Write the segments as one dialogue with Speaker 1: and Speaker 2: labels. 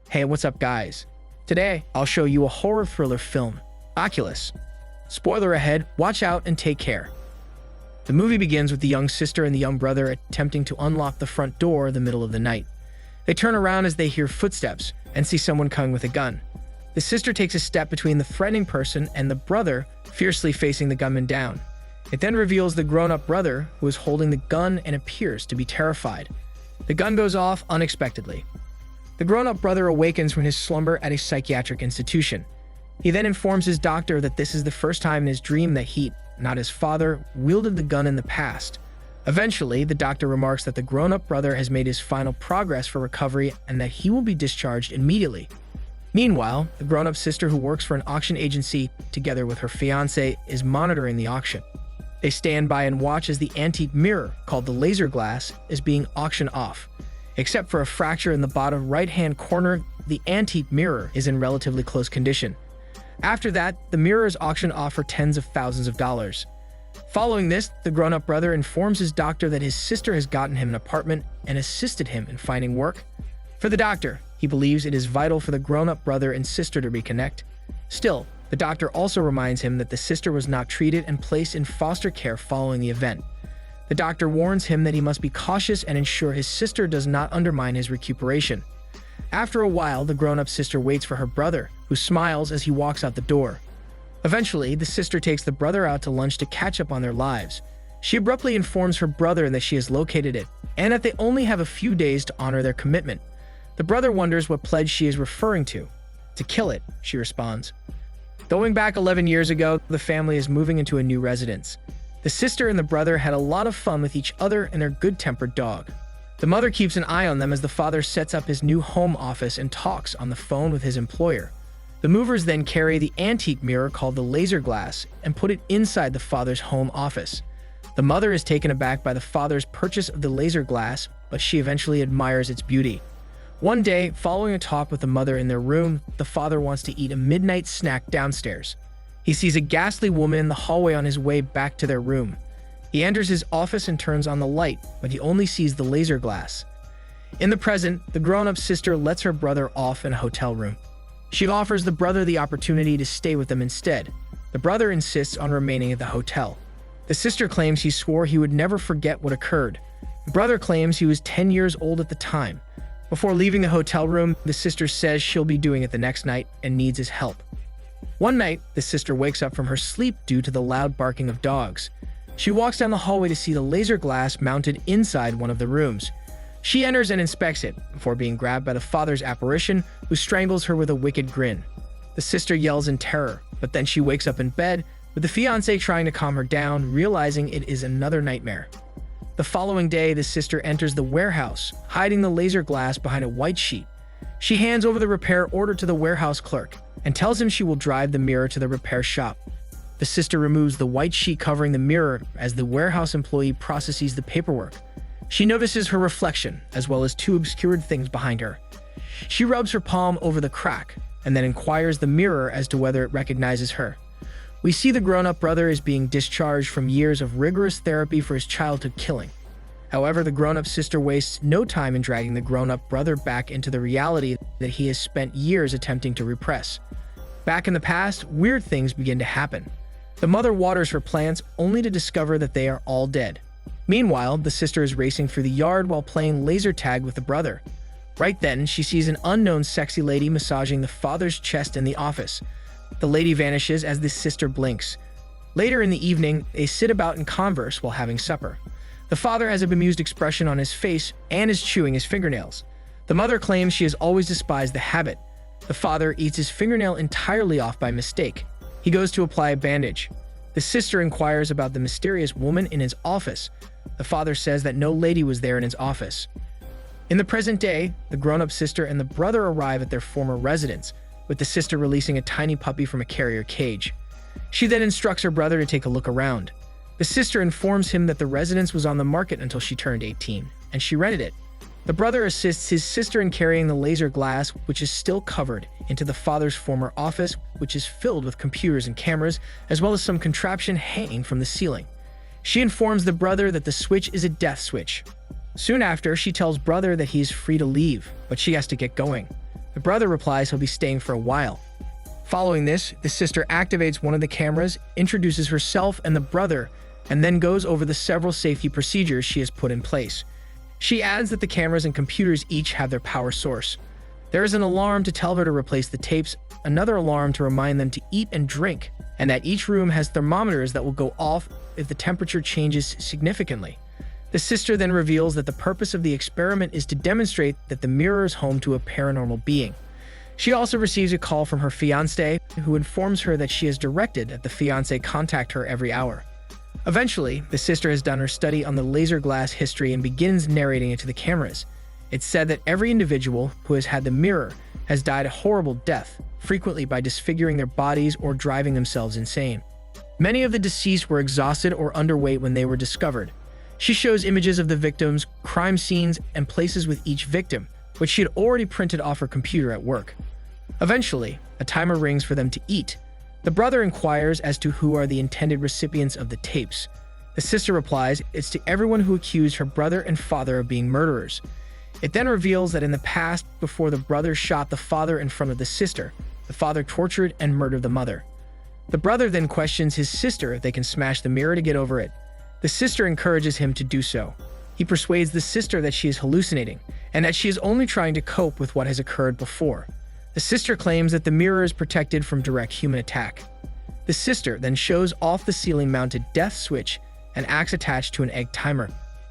Speaker 1: Hey, what's up guys? Today, I'll show you a horror thriller film, Oculus. Spoiler ahead, watch out and take care. The movie begins with the young sister and the young brother attempting to unlock the front door in the middle of the night. They turn around as they hear footsteps and see someone coming with a gun. The sister takes a step between the threatening person and the brother, fiercely facing the gunman down. It then reveals the grown-up brother who is holding the gun and appears to be terrified. The gun goes off unexpectedly. The grown-up brother awakens from his slumber at a psychiatric institution. He then informs his doctor that this is the first time in his dream that he, not his father, wielded the gun in the past. Eventually, the doctor remarks that the grown-up brother has made his final progress for recovery and that he will be discharged immediately. Meanwhile, the grown-up sister who works for an auction agency, together with her fiancé, is monitoring the auction. They stand by and watch as the antique mirror, called the laser glass, is being auctioned off. Except for a fracture in the bottom right-hand corner, the antique mirror is in relatively close condition. After that, the mirror is auctioned off for tens of thousands of dollars. Following this, the grown-up brother informs his doctor that his sister has gotten him an apartment and assisted him in finding work. For the doctor, he believes it is vital for the grown-up brother and sister to reconnect. Still, the doctor also reminds him that the sister was not treated and placed in foster care following the event. The doctor warns him that he must be cautious and ensure his sister does not undermine his recuperation. After a while, the grown-up sister waits for her brother, who smiles as he walks out the door. Eventually, the sister takes the brother out to lunch to catch up on their lives. She abruptly informs her brother that she has located it, and that they only have a few days to honor their commitment. The brother wonders what pledge she is referring to. To kill it, she responds. Going back 11 years ago, the family is moving into a new residence. The sister and the brother had a lot of fun with each other and their good-tempered dog. The mother keeps an eye on them as the father sets up his new home office and talks on the phone with his employer. The movers then carry the antique mirror called the laser glass and put it inside the father's home office. The mother is taken aback by the father's purchase of the laser glass, but she eventually admires its beauty. One day, following a talk with the mother in their room, the father wants to eat a midnight snack downstairs. He sees a ghastly woman in the hallway on his way back to their room. He enters his office and turns on the light, but he only sees the laser glass. In the present, the grown-up sister lets her brother off in a hotel room. She offers the brother the opportunity to stay with them instead. The brother insists on remaining at the hotel. The sister claims he swore he would never forget what occurred. The brother claims he was 10 years old at the time. Before leaving the hotel room, the sister says she'll be doing it the next night and needs his help. One night, the sister wakes up from her sleep due to the loud barking of dogs. She walks down the hallway to see the laser glass mounted inside one of the rooms. She enters and inspects it, before being grabbed by the father's apparition, who strangles her with a wicked grin. The sister yells in terror, but then she wakes up in bed, with the fiancé trying to calm her down, realizing it is another nightmare. The following day, the sister enters the warehouse, hiding the laser glass behind a white sheet. She hands over the repair order to the warehouse clerk, and tells him she will drive the mirror to the repair shop. The sister removes the white sheet covering the mirror as the warehouse employee processes the paperwork. She notices her reflection, as well as two obscured things behind her. She rubs her palm over the crack, and then inquires the mirror as to whether it recognizes her. We see the grown-up brother is being discharged from years of rigorous therapy for his childhood killing. However, the grown-up sister wastes no time in dragging the grown-up brother back into the reality that he has spent years attempting to repress. Back in the past, weird things begin to happen. The mother waters her plants only to discover that they are all dead. Meanwhile, the sister is racing through the yard while playing laser tag with the brother. Right then, she sees an unknown sexy lady massaging the father's chest in the office. The lady vanishes as the sister blinks. Later in the evening, they sit about and converse while having supper. The father has a bemused expression on his face and is chewing his fingernails. The mother claims she has always despised the habit. The father eats his fingernail entirely off by mistake. He goes to apply a bandage. The sister inquires about the mysterious woman in his office. The father says that no lady was there in his office. In the present day, the grown-up sister and the brother arrive at their former residence, with the sister releasing a tiny puppy from a carrier cage. She then instructs her brother to take a look around. The sister informs him that the residence was on the market until she turned 18, and she rented it. The brother assists his sister in carrying the laser glass, which is still covered, into the father's former office, which is filled with computers and cameras, as well as some contraption hanging from the ceiling. She informs the brother that the switch is a death switch. Soon after, she tells brother that he is free to leave, but she has to get going. The brother replies he'll be staying for a while. Following this, the sister activates one of the cameras, introduces herself and the brother, and then goes over the several safety procedures she has put in place. She adds that the cameras and computers each have their power source. There is an alarm to tell her to replace the tapes, another alarm to remind them to eat and drink, and that each room has thermometers that will go off if the temperature changes significantly. The sister then reveals that the purpose of the experiment is to demonstrate that the mirror is home to a paranormal being. She also receives a call from her fiancé, who informs her that she has directed that the fiancé contact her every hour. Eventually, the sister has done her study on the laser glass history and begins narrating it to the cameras. It's said that every individual who has had the mirror has died a horrible death, frequently by disfiguring their bodies or driving themselves insane. Many of the deceased were exhausted or underweight when they were discovered. She shows images of the victims, crime scenes, and places with each victim, which she had already printed off her computer at work. Eventually, a timer rings for them to eat. The brother inquires as to who are the intended recipients of the tapes. The sister replies it's to everyone who accused her brother and father of being murderers. It then reveals that in the past, before the brother shot the father in front of the sister, the father tortured and murdered the mother. The brother then questions his sister if they can smash the mirror to get over it. The sister encourages him to do so. He persuades the sister that she is hallucinating, and that she is only trying to cope with what has occurred before. The sister claims that the mirror is protected from direct human attack. The sister then shows off the ceiling-mounted death switch, an axe attached to an egg timer.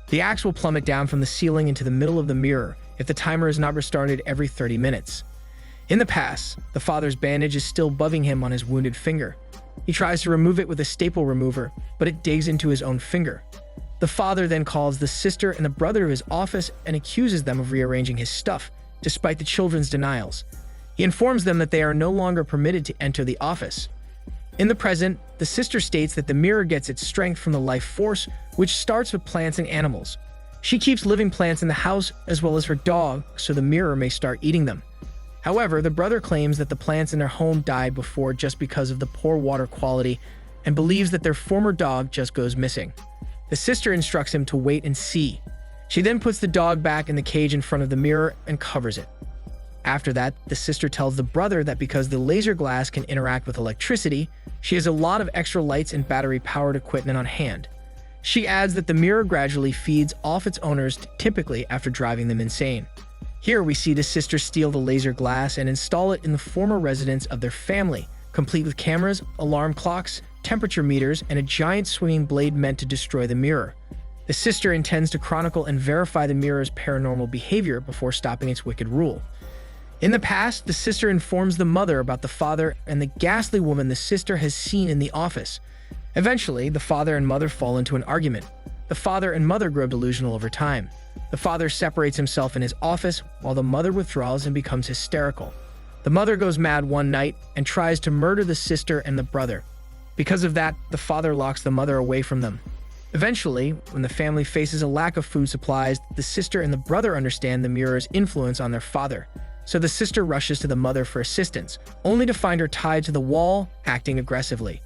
Speaker 1: The axe will plummet down from the ceiling into the middle of the mirror if the timer is not restarted every 30 minutes. In the past, the father's bandage is still bugging him on his wounded finger. He tries to remove it with a staple remover, but it digs into his own finger. The father then calls the sister and the brother to his office and accuses them of rearranging his stuff, despite the children's denials. He informs them that they are no longer permitted to enter the office. In the present, the sister states that the mirror gets its strength from the life force, which starts with plants and animals. She keeps living plants in the house as well as her dog, so the mirror may start eating them. However, the brother claims that the plants in their home died before just because of the poor water quality and believes that their former dog just goes missing. The sister instructs him to wait and see. She then puts the dog back in the cage in front of the mirror and covers it. After that, the sister tells the brother that because the laser glass can interact with electricity, she has a lot of extra lights and battery-powered equipment on hand. She adds that the mirror gradually feeds off its owners, typically after driving them insane. Here we see the sister steal the laser glass and install it in the former residence of their family, complete with cameras, alarm clocks, temperature meters, and a giant swinging blade meant to destroy the mirror. The sister intends to chronicle and verify the mirror's paranormal behavior before stopping its wicked rule. In the past, the sister informs the mother about the father and the ghastly woman the sister has seen in the office. Eventually, the father and mother fall into an argument. The father and mother grow delusional over time. The father separates himself in his office while the mother withdraws and becomes hysterical. The mother goes mad one night and tries to murder the sister and the brother. Because of that, the father locks the mother away from them. Eventually, when the family faces a lack of food supplies, the sister and the brother understand the mirror's influence on their father. So the sister rushes to the mother for assistance, only to find her tied to the wall, acting aggressively.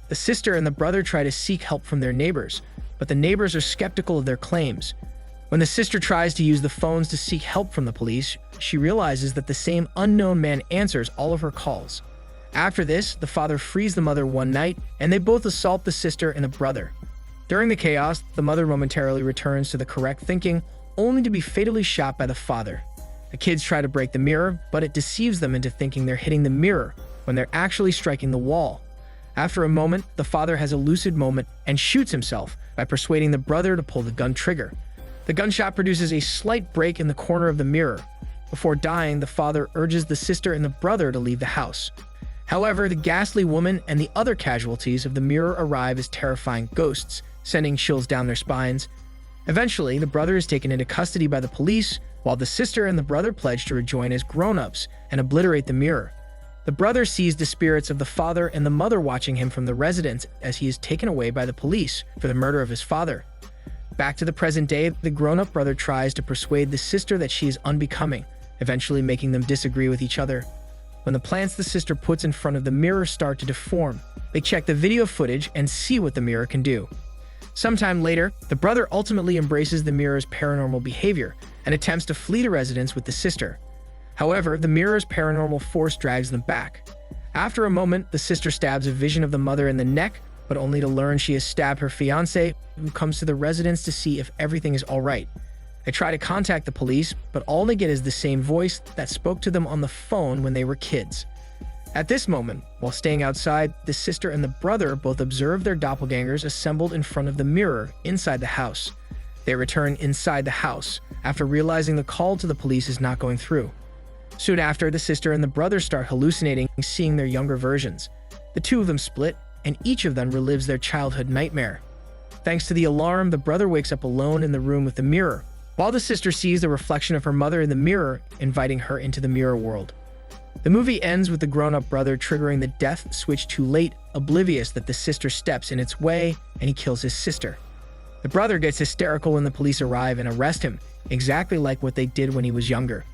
Speaker 1: The sister and the brother try to seek help from their neighbors, but the neighbors are skeptical of their claims. When the sister tries to use the phones to seek help from the police, she realizes that the same unknown man answers all of her calls. After this, the father frees the mother one night, and they both assault the sister and the brother. During the chaos, the mother momentarily returns to the correct thinking, only to be fatally shot by the father. The kids try to break the mirror, but it deceives them into thinking they're hitting the mirror when they're actually striking the wall. After a moment, the father has a lucid moment and shoots himself by persuading the brother to pull the gun trigger. The gunshot produces a slight break in the corner of the mirror. Before dying, the father urges the sister and the brother to leave the house. However, the ghastly woman and the other casualties of the mirror arrive as terrifying ghosts, sending chills down their spines. Eventually, the brother is taken into custody by the police, while the sister and the brother pledge to rejoin as grown-ups and obliterate the mirror. The brother sees the spirits of the father and the mother watching him from the residence as he is taken away by the police for the murder of his father. Back to the present day, the grown-up brother tries to persuade the sister that she is unbecoming, eventually making them disagree with each other. When the plants the sister puts in front of the mirror start to deform, they check the video footage and see what the mirror can do. Sometime later, the brother ultimately embraces the mirror's paranormal behavior and attempts to flee the residence with the sister. However, the mirror's paranormal force drags them back. After a moment, the sister stabs a vision of the mother in the neck, but only to learn she has stabbed her fiancé, who comes to the residence to see if everything is all right. They try to contact the police, but all they get is the same voice that spoke to them on the phone when they were kids. At this moment, while staying outside, the sister and the brother both observe their doppelgangers assembled in front of the mirror inside the house. They return inside the house after realizing the call to the police is not going through. Soon after, the sister and the brother start hallucinating, seeing their younger versions. The two of them split, and each of them relives their childhood nightmare. Thanks to the alarm, the brother wakes up alone in the room with the mirror, while the sister sees the reflection of her mother in the mirror, inviting her into the mirror world. The movie ends with the grown-up brother triggering the death switch too late, oblivious that the sister steps in its way, and he kills his sister. The brother gets hysterical when the police arrive and arrest him, exactly like what they did when he was younger.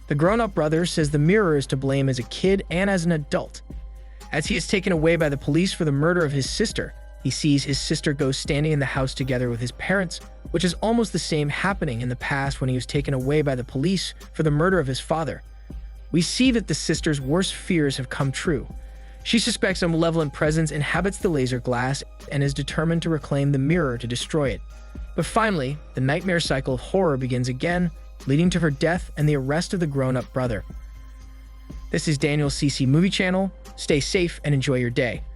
Speaker 1: The grown-up brother says the mirror is to blame as a kid and as an adult. As he is taken away by the police for the murder of his sister, he sees his sister ghost standing in the house together with his parents, which is almost the same happening in the past when he was taken away by the police for the murder of his father. We see that the sister's worst fears have come true. She suspects a malevolent presence inhabits the laser glass and is determined to reclaim the mirror to destroy it. But finally, the nightmare cycle of horror begins again, leading to her death and the arrest of the grown-up brother. This is Daniel's CC Movie Channel. Stay safe and enjoy your day.